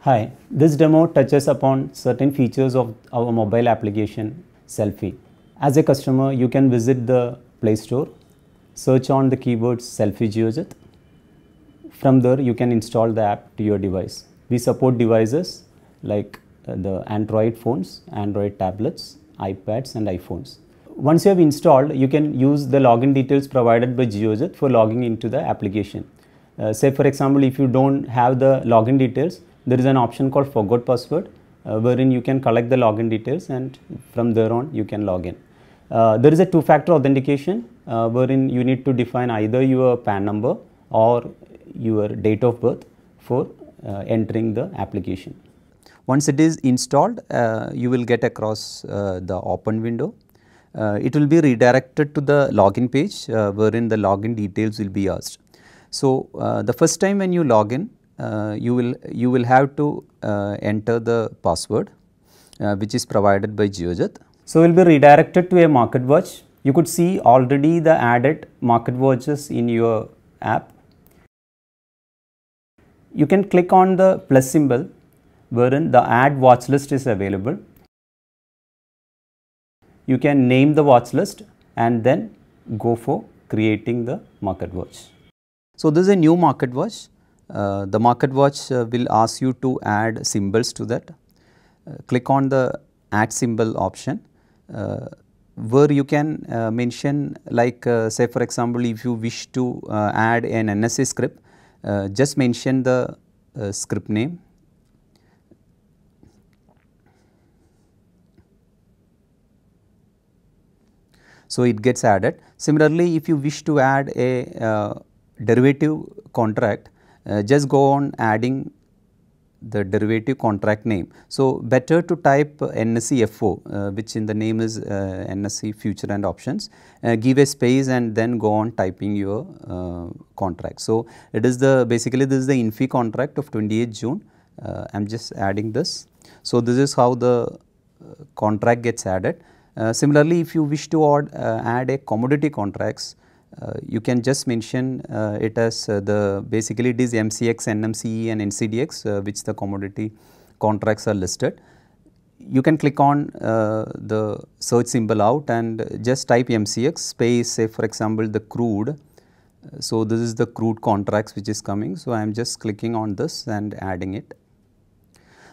Hi, this demo touches upon certain features of our mobile application Selfie. As a customer, you can visit the Play Store, search on the keywords Selfie Geojit. From there, you can install the app to your device. We support devices like the Android phones, Android tablets, iPads and iPhones. Once you have installed, you can use the login details provided by Geojit for logging into the application. Say for example, if you don't have the login details, there is an option called forgot password wherein you can collect the login details and from there on you can log in. There is a two-factor authentication wherein you need to define either your PAN number or your date of birth for entering the application. Once it is installed, you will get across the open window. It will be redirected to the login page wherein the login details will be asked. So, the first time when you log in, you will have to enter the password which is provided by Geojit. So, we will be redirected to a market watch. You could see already the added market watches in your app. You can click on the plus symbol wherein the add watch list is available. You can name the watch list and then go for creating the market watch. So, this is a new market watch. The market watch will ask you to add symbols to that. Click on the add symbol option where you can mention like say for example, if you wish to add an NSA script, just mention the script name. So, it gets added. Similarly, if you wish to add a derivative contract, just go on adding the derivative contract name. So, better to type NSE which in the name is NSE future and options, give a space and then go on typing your contract. So, it is the basically this is the INFI contract of 28 June. I am just adding this. So, this is how the contract gets added. Similarly, if you wish to add a commodity contracts, you can just mention it as the basically it is MCX, NMCE and NCDX which the commodity contracts are listed. You can click on the search symbol out and just type MCX space say for example the crude. So, this is the crude contracts which is coming. So, I am just clicking on this and adding it.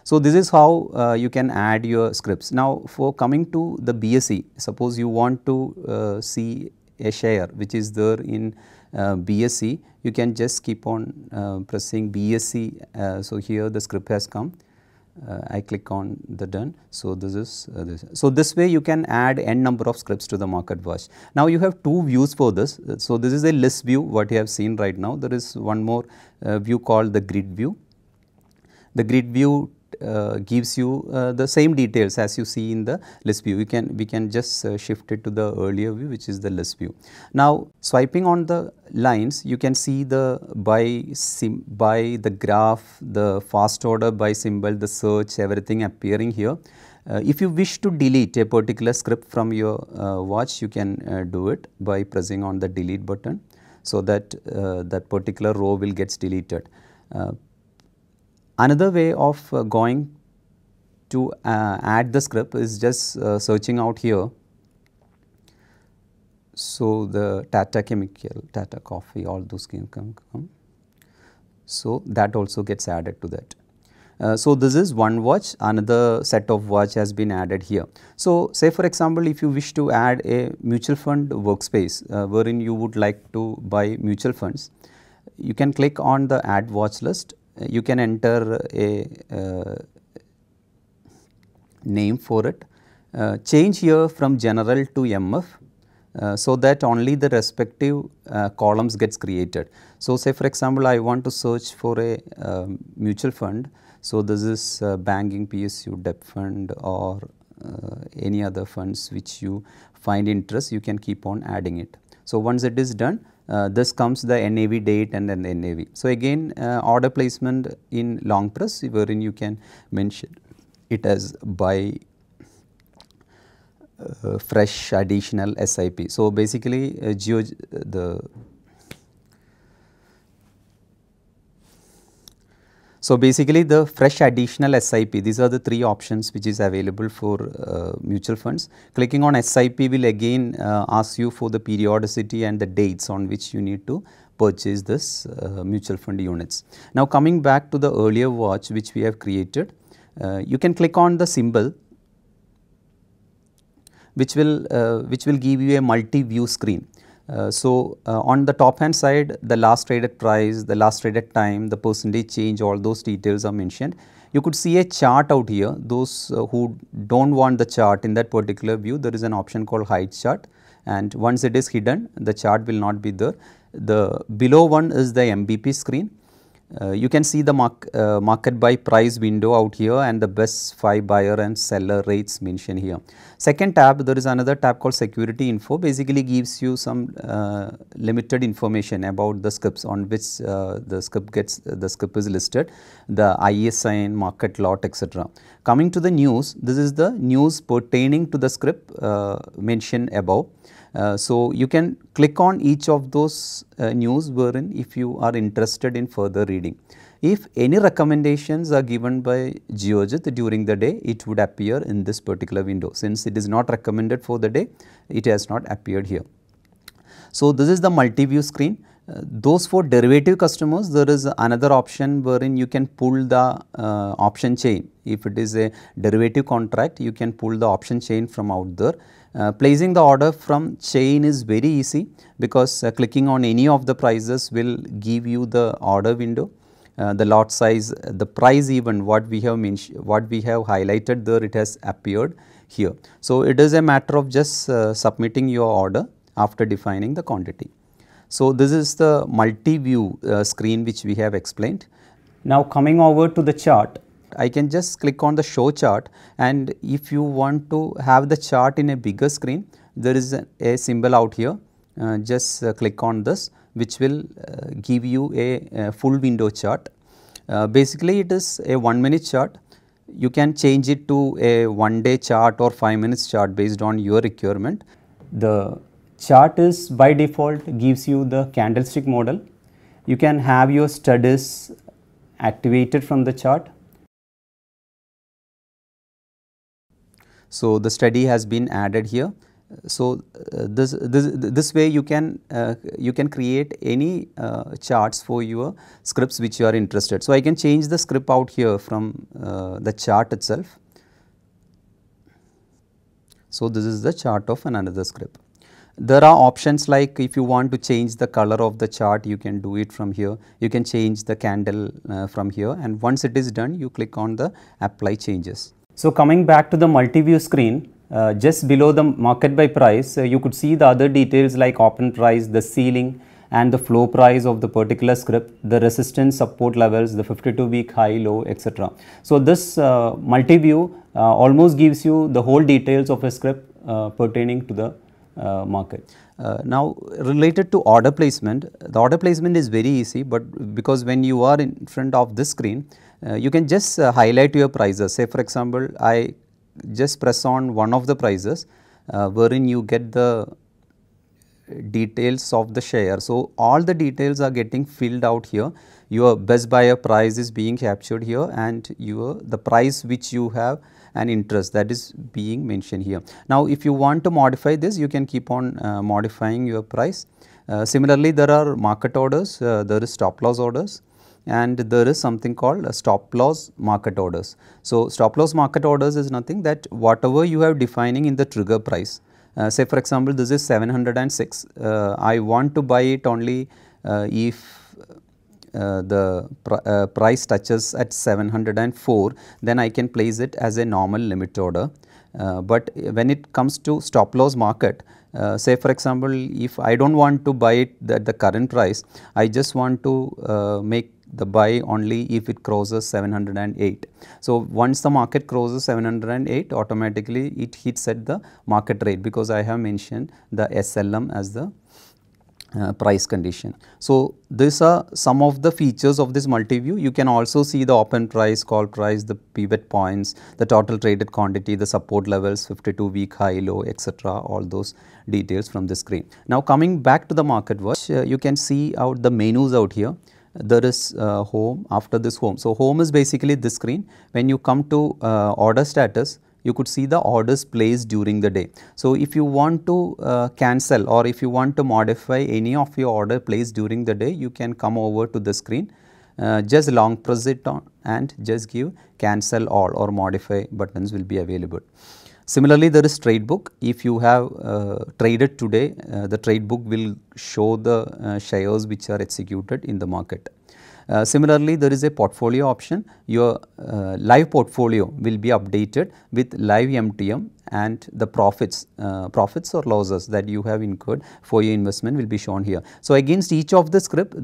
So, this is how you can add your scripts. Now, for coming to the BSE, suppose you want to see a share which is there in BSE, you can just keep on pressing BSE. So, here the script has come. I click on the done. So, this is this. So, this way you can add n number of scripts to the market watch. Now, you have two views for this. So, this is a list view what you have seen right now. There is one more view called the grid view. The grid view gives you the same details as you see in the list view. We can just shift it to the earlier view which is the list view. Now, swiping on the lines you can see the by the graph, the fast order by symbol, the search, everything appearing here. If you wish to delete a particular script from your watch, you can do it by pressing on the delete button, so that that particular row will get deleted. Another way of going to add the script is just searching out here. So, the Tata Chemical, Tata Coffee, all those can come. So, that also gets added to that. So, this is one watch, another set of watch has been added here. So, say for example, if you wish to add a mutual fund workspace wherein you would like to buy mutual funds, you can click on the add watch list. You can enter a name for it, change here from general to MF so that only the respective columns gets created. So, say for example, I want to search for a mutual fund. So, this is banking, PSU, debt fund or any other funds which you find interest, you can keep on adding it. So, once it is done, this comes the NAV date and then the NAV. So, again order placement in long press wherein you can mention it as by fresh additional SIP. So, basically So basically the fresh additional SIP, these are the three options which is available for mutual funds. Clicking on SIP will again ask you for the periodicity and the dates on which you need to purchase this mutual fund units. Now coming back to the earlier watch which we have created, you can click on the symbol which will give you a multi-view screen. On the top hand side, the last traded price, the last traded time, the percentage change, all those details are mentioned. You could see a chart out here. Those who don't want the chart in that particular view, there is an option called hide chart, and once it is hidden, the chart will not be there. The below one is the MBP screen. You can see the market by price window out here and the best 5 buyer and seller rates mentioned here. Second tab, there is another tab called security info, basically gives you some limited information about the scripts on which the script is listed, the ISIN, market lot, etc. Coming to the news, this is the news pertaining to the script mentioned above. So you can click on each of those news wherein if you are interested in further reading. If any recommendations are given by Geojit during the day, it would appear in this particular window. Since it is not recommended for the day, it has not appeared here. So this is the multi-view screen. Those for derivative customers, there is another option wherein you can pull the option chain. If it is a derivative contract, you can pull the option chain from out there. Placing the order from chain is very easy because clicking on any of the prices will give you the order window, the lot size, the price, even what we have highlighted there, it has appeared here. So it is a matter of just submitting your order after defining the quantity. So this is the multi-view screen which we have explained. Now coming over to the chart, I can just click on the show chart, and if you want to have the chart in a bigger screen, there is a symbol out here. Just click on this, which will give you a full window chart. Basically it is a 1 minute chart. You can change it to a 1 day chart or 5 minutes chart based on your requirement. The chart is by default gives you the candlestick model. You can have your studies activated from the chart. So the study has been added here. So this way you can create any charts for your scripts which you are interested. So I can change the script out here from the chart itself. So this is the chart of another script. There are options like if you want to change the color of the chart, you can do it from here. You can change the candle from here, and once it is done, you click on the apply changes. So coming back to the multi-view screen, just below the market by price, you could see the other details like open price, the ceiling and the floor price of the particular script, the resistance support levels, the 52-week high, low, etc. So this multi-view almost gives you the whole details of a script pertaining to the market. Now related to order placement, the order placement is very easy, but because when you are in front of this screen, you can just highlight your prices. Say for example, I just press on one of the prices wherein you get the details of the share. So all the details are getting filled out here. Your best buyer price is being captured here, and the price which you have an interest, that is being mentioned here. Now if you want to modify this, you can keep on modifying your price. Similarly, there are market orders, there is stop loss orders, and there is something called stop loss market orders. So stop loss market orders is nothing that whatever you have defining in the trigger price. Say for example, this is 706. I want to buy it only if the price touches at 704, then I can place it as a normal limit order. But when it comes to stop loss market, say for example, if I don't want to buy it at the current price, I just want to make the buy only if it crosses 708. So once the market crosses 708, automatically it hits at the market rate, because I have mentioned the SLM as the price condition. So these are some of the features of this multi-view. You can also see the open price, call price, the pivot points, the total traded quantity, the support levels, 52-week high, low, etc. All those details from the screen. Now coming back to the market watch, you can see out the menus out here. there is home. After this home, so home is basically this screen. When you come to order status, you could see the orders placed during the day. So if you want to cancel or if you want to modify any of your order placed during the day, you can come over to the screen, just long press it on and just give cancel all or modify buttons will be available. Similarly, there is trade book. If you have traded today, the trade book will show the shares which are executed in the market. Similarly, there is a portfolio option. Your live portfolio will be updated with live MTM, and the profits or losses that you have incurred for your investment will be shown here. So against each of the script,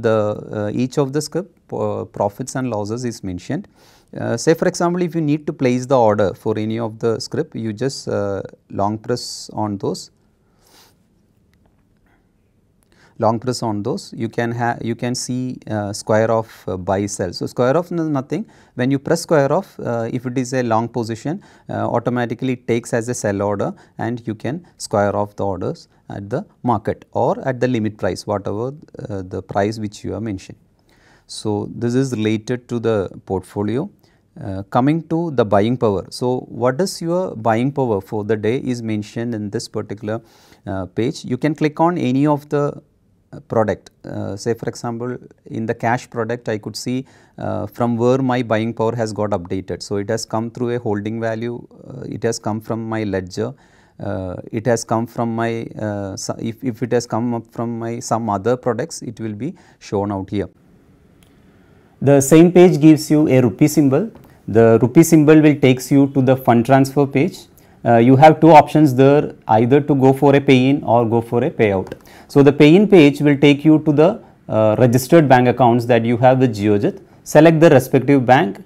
profits and losses is mentioned. Say for example, if you need to place the order for any of the script, you just long press on those. You can see square of buy sell. So square of is nothing. When you press square of, if it is a long position, automatically it takes as a sell order, and you can square off the orders at the market or at the limit price, whatever the price which you have mentioned. So this is related to the portfolio. Coming to the buying power. So what is your buying power for the day is mentioned in this particular page. You can click on any of the product. Say for example, in the cash product, I could see from where my buying power has got updated. So it has come through a holding value, it has come from my ledger, it has come from my if it has come up from my some other products, it will be shown out here. The same page gives you a rupee symbol. The rupee symbol will takes you to the fund transfer page. You have two options there, either to go for a pay-in or go for a payout. So the pay-in page will take you to the registered bank accounts that you have with Geojit. Select the respective bank,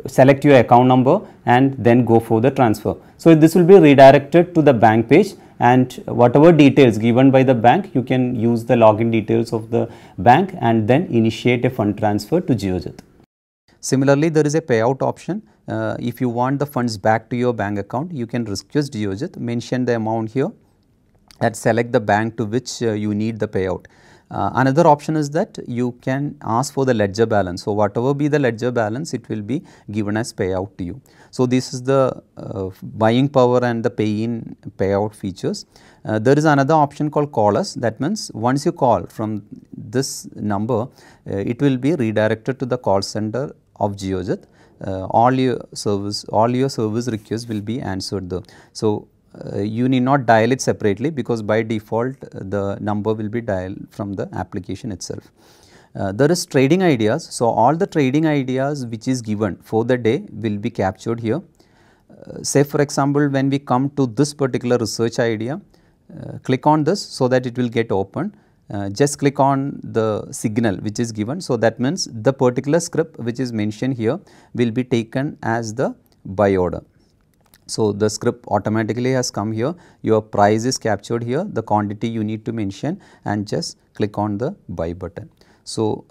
select your account number, and then go for the transfer. So this will be redirected to the bank page, and whatever details given by the bank, you can use the login details of the bank and then initiate a fund transfer to Geojit. Similarly, there is a payout option. If you want the funds back to your bank account, you can request Geojit, mention the amount here and select the bank to which you need the payout. Another option is that you can ask for the ledger balance. So whatever be the ledger balance, it will be given as payout to you. So this is the buying power and the pay-in payout features. There is another option called call us. That means once you call from this number, it will be redirected to the call center of Geojit. All your service requests will be answered there. So you need not dial it separately, because by default the number will be dialed from the application itself. There is trading ideas. So all the trading ideas which is given for the day will be captured here. Say for example, when we come to this particular research idea, click on this so that it will get open. Just click on the signal which is given. So that means the particular script which is mentioned here will be taken as the buy order. So the script automatically has come here, your price is captured here, the quantity you need to mention, and just click on the buy button. So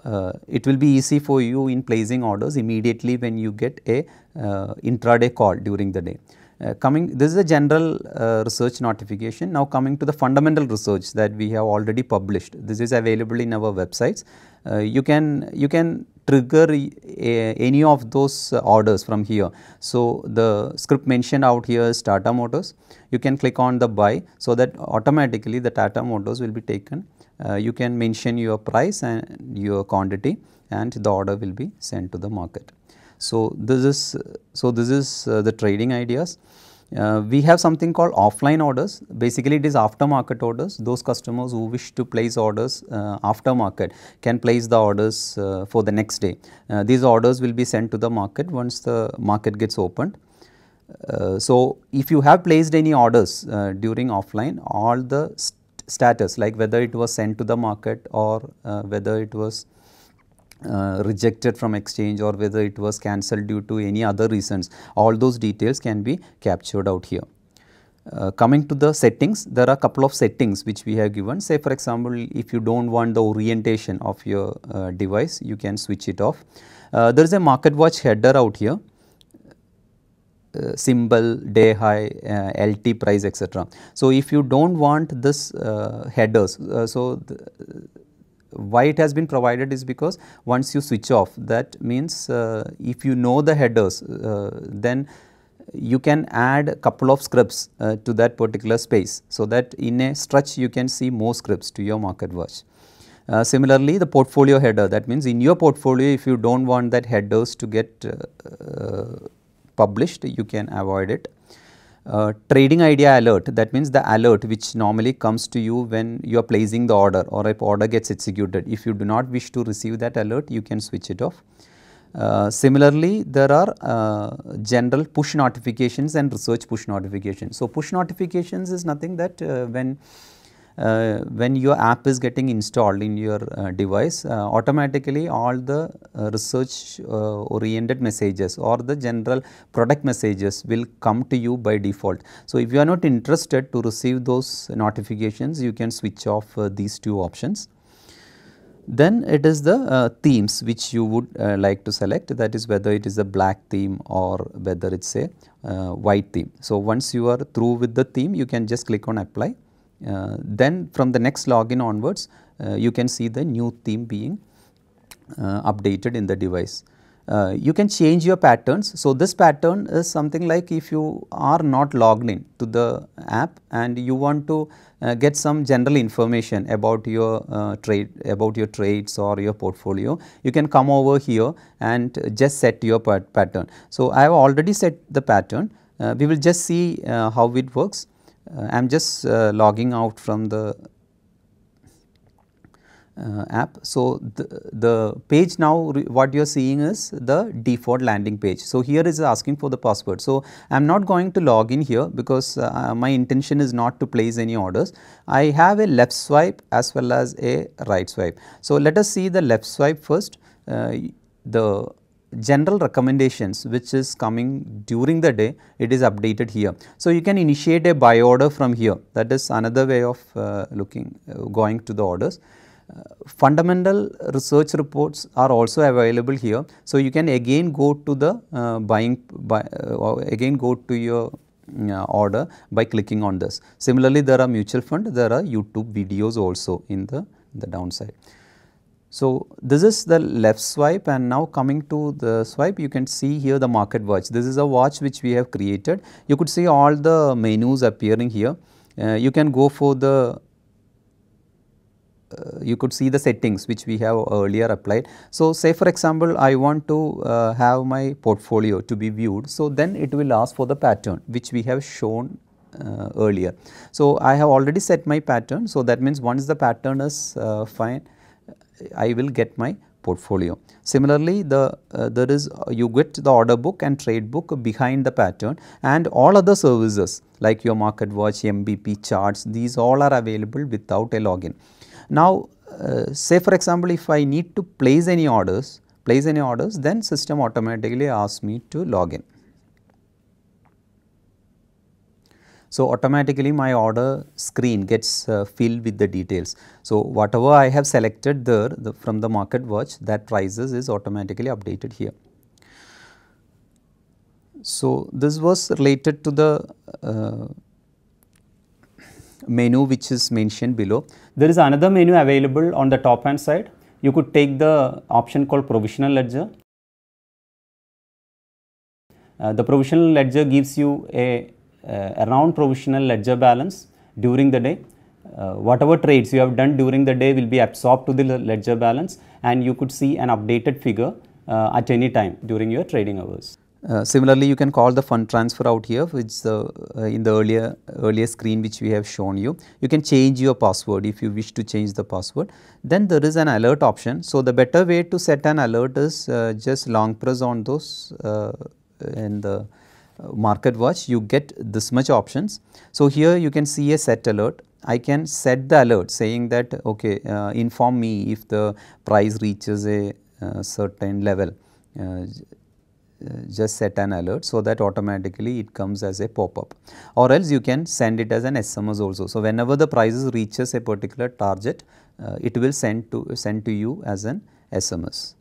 it will be easy for you in placing orders immediately when you get a intraday call during the day. This is a general research notification. Now coming to the fundamental research that we have already published. This is available in our websites. You can trigger any of those orders from here. So the script mentioned out here is Tata Motors. You can click on the buy, so that automatically the Tata Motors will be taken. You can mention your price and your quantity, and the order will be sent to the market. So this is the trading ideas. We have something called offline orders. Basically it is aftermarket orders. Those customers who wish to place orders aftermarket can place the orders for the next day. These orders will be sent to the market once the market gets opened. So if you have placed any orders during offline, all the status, like whether it was sent to the market or whether it was rejected from exchange or whether it was cancelled due to any other reasons, all those details can be captured out here. Coming to the settings, there are a couple of settings which we have given. Say for example, if you do not want the orientation of your device, you can switch it off. There is a market watch header out here, symbol, day high, LT price, etc. So if you do not want this headers, why it has been provided is because once you switch off, that means if you know the headers, then you can add a couple of scripts to that particular space, so that in a stretch you can see more scripts to your market watch. Similarly, the portfolio header, that means in your portfolio, if you do not want that headers to get published, you can avoid it. Trading idea alert, that means the alert which normally comes to you when you are placing the order or if order gets executed. If you do not wish to receive that alert, you can switch it off. Similarly, there are general push notifications and research push notifications. So, push notifications is nothing that when your app is getting installed in your device, automatically all the research oriented messages or the general product messages will come to you by default. So, if you are not interested to receive those notifications, you can switch off these two options. Then it is the themes which you would like to select, that is whether it is a black theme or whether it is a white theme. So, once you are through with the theme, you can just click on apply. Then from the next login onwards, you can see the new theme being updated in the device. You can change your patterns. So, this pattern is something like if you are not logged in to the app and you want to get some general information about your trades or your portfolio, you can come over here and just set your pattern. So, I have already set the pattern. We will just see how it works. I am just logging out from the app. So, the page now what you are seeing is the default landing page. So, here is asking for the password. So, I am not going to log in here because my intention is not to place any orders. I have a left swipe as well as a right swipe. So, let us see the left swipe first. The general recommendations which is coming during the day, it is updated here. So, you can initiate a buy order from here, that is another way of going to the orders. Fundamental research reports are also available here. So, you can again go to the again go to your order by clicking on this. Similarly, there are mutual fund, there are YouTube videos also in the downside. So, this is the left swipe, and now coming to the swipe, you can see here the market watch. This is a watch which we have created. You could see all the menus appearing here. You can go for the you could see the settings which we have earlier applied. So, say for example, I want to have my portfolio to be viewed. So, then it will ask for the pattern which we have shown earlier. So, I have already set my pattern. So, that means once the pattern is fine, I will get my portfolio. Similarly, there is you get the order book and trade book behind the pattern, and all other services like your market watch, MBP charts, these all are available without a login. Now, say for example, if I need to place any orders, then system automatically asks me to log in. So, automatically my order screen gets filled with the details. So, whatever I have selected there from the market watch, that prices is automatically updated here. So, this was related to the menu which is mentioned below. There is another menu available on the top hand side. You could take the option called Provisional Ledger. The Provisional Ledger gives you around provisional ledger balance during the day. Whatever trades you have done during the day will be absorbed to the ledger balance, and you could see an updated figure at any time during your trading hours. Similarly, you can call the fund transfer out here, which in the earlier screen which we have shown you. You can change your password if you wish to change the password. Then there is an alert option. So, the better way to set an alert is just long press on those in the market watch, you get this much options. So, here you can see a set alert. I can set the alert saying that okay, inform me if the price reaches a certain level. Just set an alert, so that automatically it comes as a pop-up, or else you can send it as an SMS also. So, whenever the prices reaches a particular target, it will send to you as an SMS.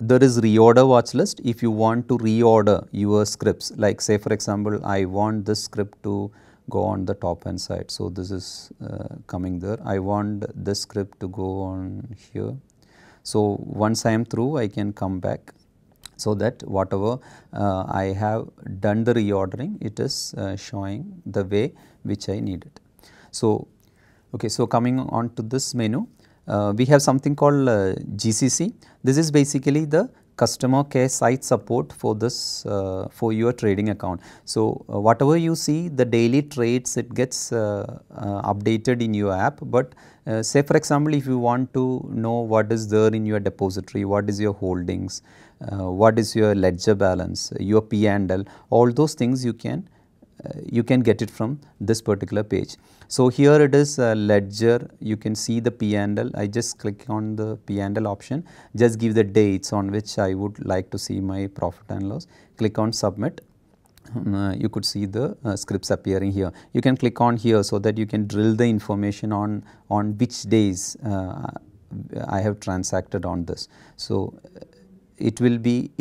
There is reorder watch list. If you want to reorder your scripts, like say for example, I want this script to go on the top hand side. So, this is coming there. I want this script to go on here. So, once I am through, I can come back, so that whatever I have done the reordering, it is showing the way which I need it. So, okay, so coming on to this menu, we have something called GCC. This is basically the customer care site support for this for your trading account. So, whatever you see, the daily trades, it gets updated in your app, but say for example, if you want to know what is there in your depository, what is your holdings, what is your ledger balance, your P&L, all those things you can get it from this particular page. So, here it is ledger, you can see the P&L. I just click on the P&L option, just give the dates on which I would like to see my profit and loss, click on submit. You could see the scripts appearing here. You can click on here so that you can drill the information on which days I have transacted on this. So, it will be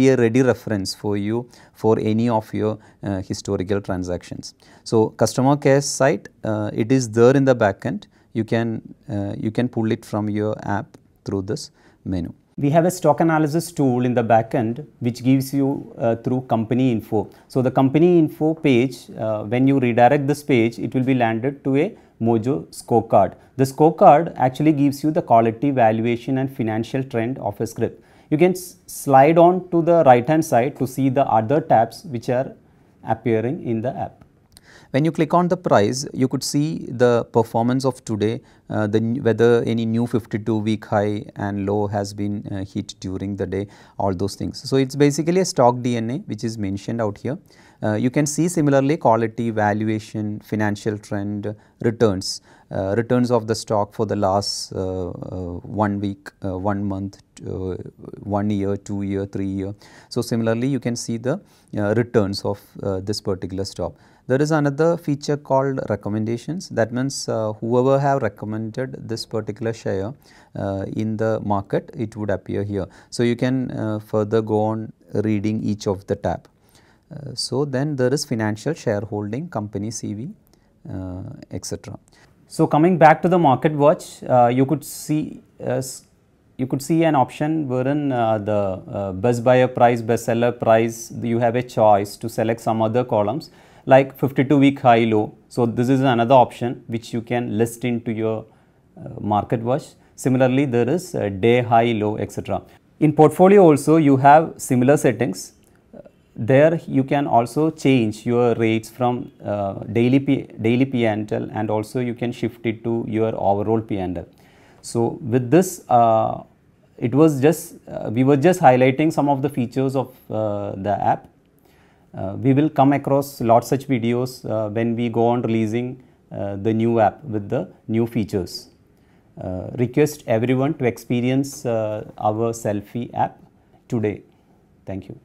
a ready reference for you for any of your historical transactions. So, customer care site, it is there in the backend. You can pull it from your app through this menu. We have a stock analysis tool in the backend which gives you through company info. So, the company info page, when you redirect this page, it will be landed to a Mojo scorecard. The scorecard actually gives you the quality, valuation and financial trend of a script. You can slide on to the right hand side to see the other tabs which are appearing in the app. When you click on the price, you could see the performance of today, whether any new 52-week high and low has been hit during the day, all those things. So, it is basically a stock DNA which is mentioned out here. You can see similarly quality, valuation, financial trend, returns, returns of the stock for the last 1 week, 1 month, 1 year, 2 year, 3 year. So, similarly you can see the returns of this particular stock. There is another feature called recommendations. That means whoever have recommended this particular share in the market, it would appear here. So, you can further go on reading each of the tab. So, then there is financial shareholding, company CV, etc. So, coming back to the market watch, you could see an option wherein the best buyer price, best seller price, you have a choice to select some other columns like 52-week high low. So, this is another option which you can list into your market watch. Similarly, there is day high low, etc. In portfolio also you have similar settings. There you can also change your rates from daily P&L, and also you can shift it to your overall P&L. So, with this it was just we were just highlighting some of the features of the app. We will come across lots such videos when we go on releasing the new app with the new features. Request everyone to experience our Selfie app today. Thank you.